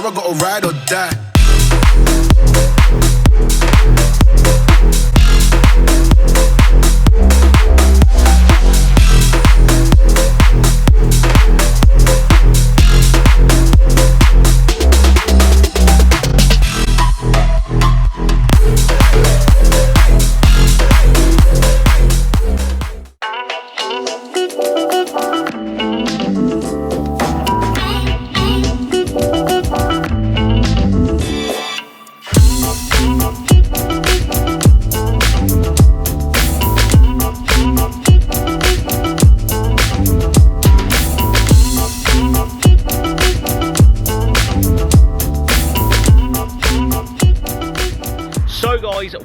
Now I gotta ride or die.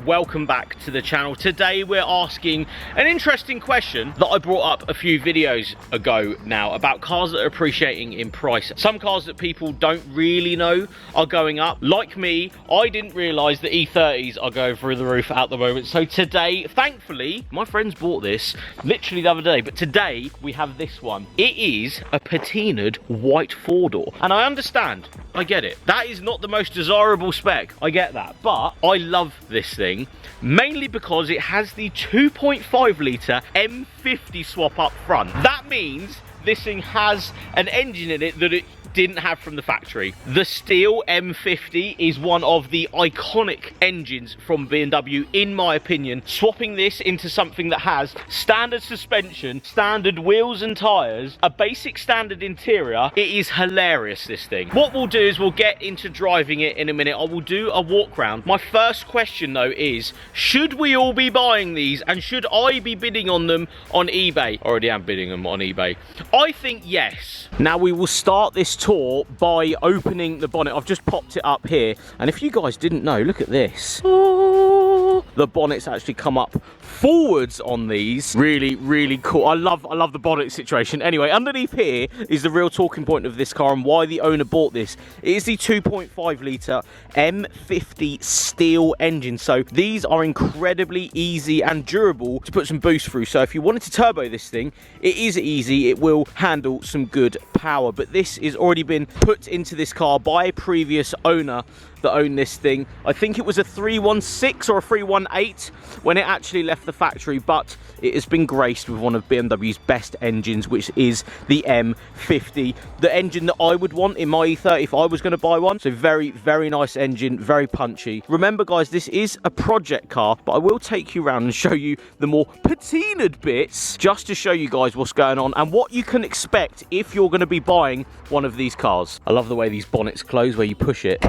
Welcome back to the channel. Today we're asking an interesting question that I brought up a few videos ago now about cars that are appreciating in price. Some cars that people don't really know are going up. Like me, I didn't realise that E30s are going through the roof at the moment. So today, thankfully, my friends bought this literally the other day, but today we have this one. It is a patinaed white four-door. And I understand, I get it. That is not the most desirable spec, I get that. But I love this thing, mainly because it has the 2.5 litre M50 swap up front. That means this thing has an engine in it that it didn't have from the factory. The steel M50 is one of the iconic engines from BMW, in my opinion. Swapping this into something that has standard suspension, standard wheels and tyres, a basic standard interior, it is hilarious, this thing. What we'll do is we'll get into driving it in a minute. I will do a walk round. My first question though is, should we all be buying these, and should I be bidding on them on eBay? I already am bidding them on eBay. I think yes. Now we will start this tour by opening the bonnet. I've just popped it up here, and if you guys didn't know, look at this. Oh, the bonnet's actually come up forwards on these. Really cool. I love the bonnet situation. Anyway, underneath here is the real talking point of this car and why the owner bought this. It is the 2.5 litre M50 steel engine. So these are incredibly easy and durable to put some boost through. So if you wanted to turbo this thing, it is easy. It will handle some good power, but this has already been put into this car by a previous owner that owned this thing. I think it was a 316 or a 318 when it actually left the factory, but it has been graced with one of BMW's best engines, which is the M50, the engine that I would want in my E30 if I was going to buy one. So very nice engine, very punchy. Remember guys, this is a project car, but I will take you around and show you the more patinaed bits just to show you guys what's going on and what you can expect if you're going to be buying one of these cars. I love the way these bonnets close, where you push it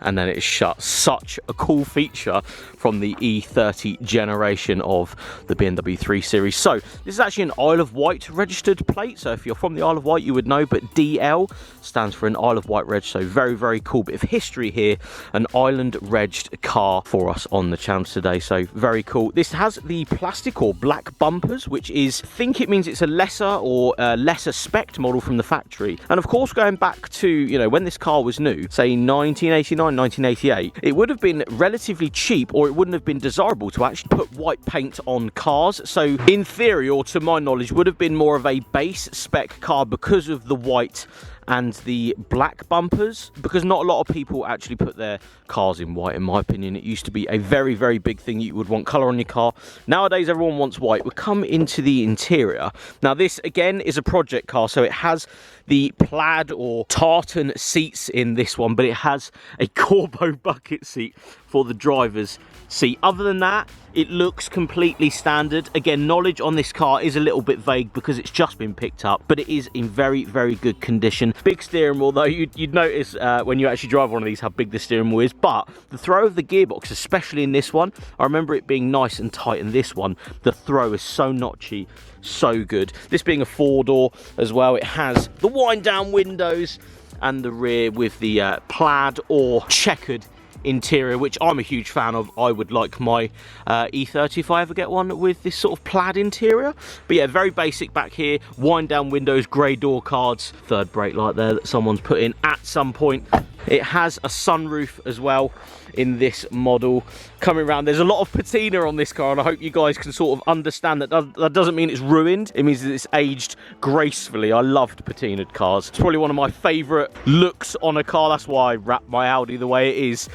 and then it's shut. Such a cool feature from the E30 generation of the BMW 3 Series. So this is actually an Isle of Wight registered plate, so if you're from the Isle of Wight you would know, but DL stands for an Isle of Wight reg, so very cool bit of history here. An island regged car for us on the channel today, so very cool. This has the plastic or black bumpers, which is, I think it means it's a lesser or lesser spec model from the factory. And of course, going back to, you know, when this car was new, say 1989, 1988, it would have been relatively cheap, or it wouldn't have been desirable to actually put white paint on cars. So in theory, or to my knowledge, would have been more of a base spec car because of the white and the black bumpers, because not a lot of people actually put their cars in white. In my opinion, it used to be a very big thing. You would want colour on your car. Nowadays everyone wants white. We'll come into the interior. Now this again is a project car, so it has the plaid or tartan seats in this one, but it has a Corbeau bucket seat for the driver's seat. Other than that, it looks completely standard. Again, knowledge on this car is a little bit vague because it's just been picked up, but it is in very good condition. Big steering wheel though. You'd notice when you actually drive one of these how big the steering wheel is, but the throw of the gearbox, especially in this one, I remember it being nice and tight. In this one, the throw is so notchy, so good. This being a four-door as well, it has the wind down windows and the rear with the plaid or checkered interior, which I'm a huge fan of. I would like my E30 if I ever get one with this sort of plaid interior. But yeah, very basic back here. Wind down windows, grey door cards, third brake light there that someone's put in at some point. It has a sunroof as well in this model coming around. There's a lot of patina on this car, and I hope you guys can sort of understand that that doesn't mean it's ruined. It means that it's aged gracefully. I loved patinaed cars. It's probably one of my favorite looks on a car. That's why I wrap my Audi the way it is.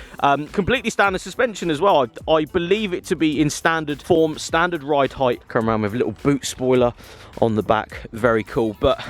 Completely standard suspension as well. I believe it to be in standard form, standard ride height. Come around with a little boot spoiler on the back. Very cool. But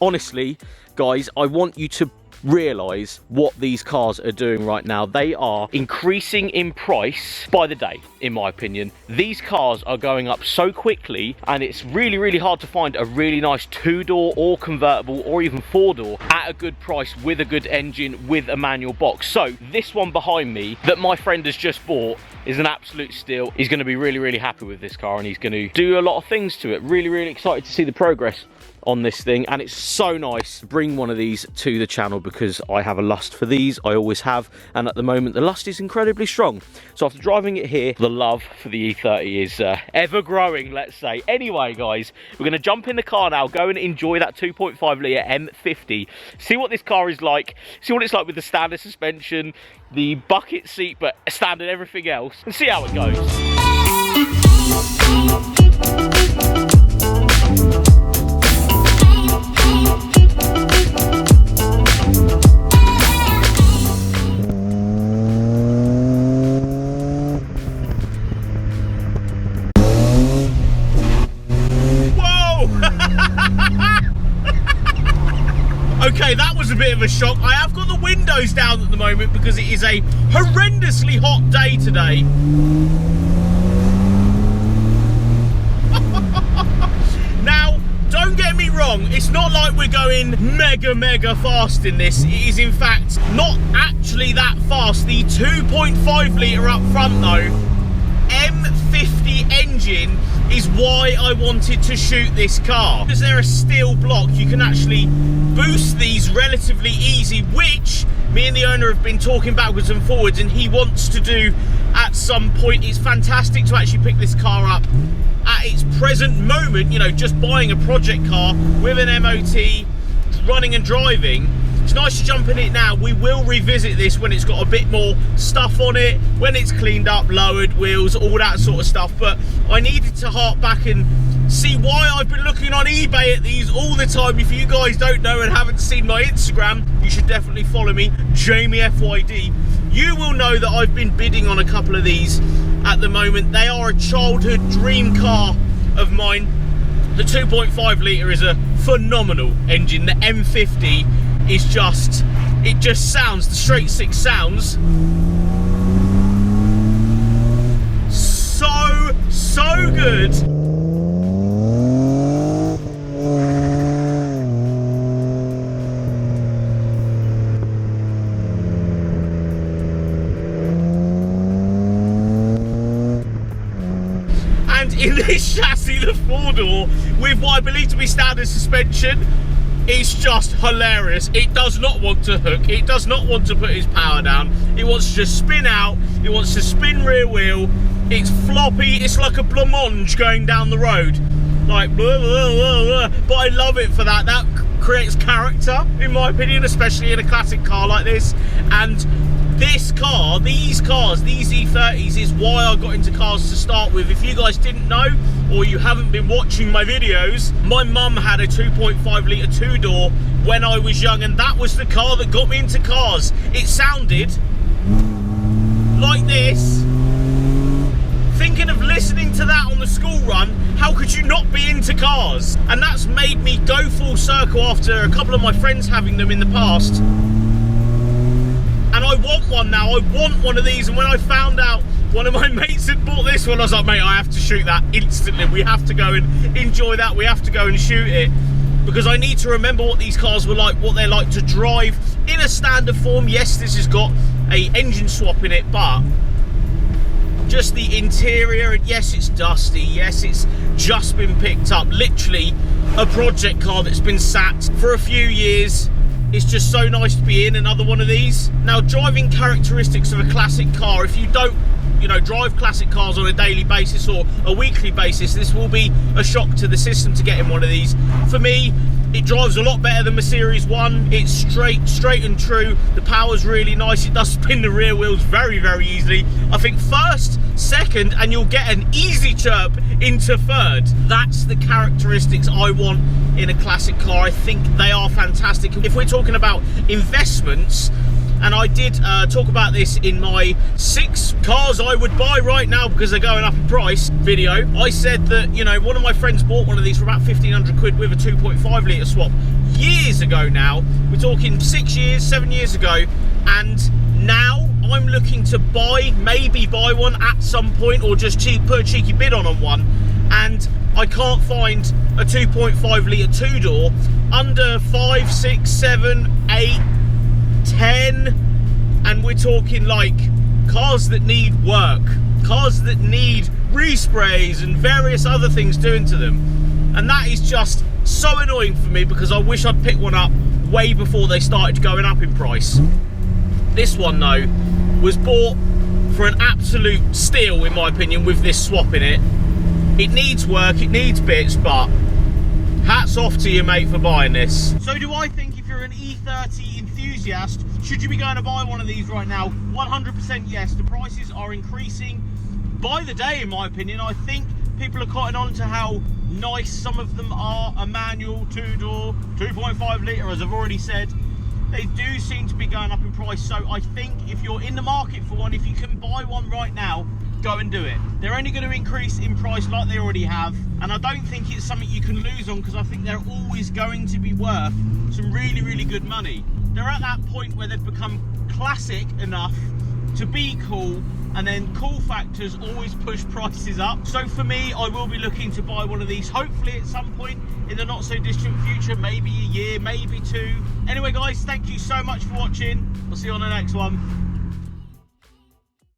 honestly, guys, I want you to realise what these cars are doing right now. They are increasing in price by the day, in my opinion. These cars are going up so quickly, and it's really, really hard to find a really nice 2-door or convertible or even 4-door at a good price with a good engine with a manual box. So this one behind me that my friend has just bought is an absolute steal. He's going to be really, really happy with this car, and he's going to do a lot of things to it. Really, really excited to see the progress on this thing, and it's so nice to bring one of these to the channel because I have a lust for these. I always have, and at the moment the lust is incredibly strong. So after driving it here, the love for the E30 is ever growing, let's say. Anyway, guys, we're going to jump in the car now, go and enjoy that 2.5 litre M50, see what this car is like, see what it's like with the standard suspension, the bucket seat, but standard everything else, and see how it goes. Okay, that was a bit of a shock. I have got the windows down at the moment because it is a horrendously hot day today. Now, don't get me wrong, it's not like we're going mega fast in this. It is in fact not actually that fast. The 2.5 litre up front though, M50 engine, is why I wanted to shoot this car. Because they're a steel block, you can actually boost these relatively easy, which me and the owner have been talking backwards and forwards, and he wants to do at some point. It's fantastic to actually pick this car up at its present moment, you know, just buying a project car with an MOT, running and driving. It's nice to jump in it now. We will revisit this when it's got a bit more stuff on it, when it's cleaned up, lowered, wheels, all that sort of stuff. But I needed to hark back and see why I've been looking on eBay at these all the time. If you guys don't know and haven't seen my Instagram, you should definitely follow me, Jamie FYD. You will know that I've been bidding on a couple of these at the moment. They are a childhood dream car of mine. The 2.5 litre is a phenomenal engine. The M50 is just, it just sounds, the straight six sounds so good. And in this chassis, the 4-door, with what I believe to be standard suspension, it's just hilarious. It does not want to hook. It does not want to put its power down. It wants to just spin out. It wants to spin rear wheel. It's floppy. It's like a blancmange going down the road. Like, blah, blah, blah, blah. But I love it for that. That creates character, in my opinion, especially in a classic car like this. And this car, these cars, these E30s is why I got into cars to start with. If you guys didn't know, or you haven't been watching my videos, my mum had a 2.5 litre 2-door when I was young, and that was the car that got me into cars. It sounded like this. Thinking of listening to that on the school run, how could you not be into cars? And that's made me go full circle after a couple of my friends having them in the past. And I want one now. I want one of these. And when I found out one of my mates had bought this one, I was like, mate, I have to shoot that instantly. We have to go and enjoy that. We have to go and shoot it. Because I need to remember what these cars were like, what they're like to drive in a standard form. Yes, this has got a engine swap in it, but just the interior, and yes, it's dusty. Yes, it's just been picked up. Literally a project car that's been sat for a few years. It's just so nice to be in another one of these. Now, driving characteristics of a classic car, if you don't, you know, drive classic cars on a daily basis or a weekly basis, this will be a shock to the system to get in one of these. For me, It drives a lot better than my Series 1. It's straight and true. The power's really nice. It does spin the rear wheels very, very easily. I think first, second, and you'll get an easy chirp into third. That's the characteristics I want in a classic car. I think they are fantastic. If we're talking about investments, and I did talk about this in my 6 cars I would buy right now because they're going up in price video. I said that, you know, one of my friends bought one of these for about 1,500 quid with a 2.5 litre swap years ago now. We're talking 6 years, 7 years ago, and now I'm looking to maybe buy one at some point, or just put a cheeky bid on one, and I can't find a 2.5 litre two-door under 5, 6, 7, 8, 10, and we're talking like cars that need work, cars that need resprays and various other things doing to them, and that is just so annoying for me because I wish I'd picked one up way before they started going up in price. This one though was bought for an absolute steal in my opinion with this swap in it. It needs work, it needs bits, but hats off to you, mate, for buying this. So do I think if you're an E30 enthusiast, should you be going to buy one of these right now? 100% yes. The prices are increasing by the day, in my opinion. I think people are cotton on to how nice some of them are. A manual, two-door, 2.5 litre, as I've already said. They do seem to be going up in price. So I think if you're in the market for one, if you can buy one right now, go and do it. They're only going to increase in price like they already have, and I don't think it's something you can lose on because I think they're always going to be worth some really, really good money. They're at that point where they've become classic enough to be cool, and then cool factors always push prices up. So for me, I will be looking to buy one of these, hopefully at some point in the not so distant future, maybe a year, maybe 2. Anyway guys, thank you so much for watching. I'll see you on the next one.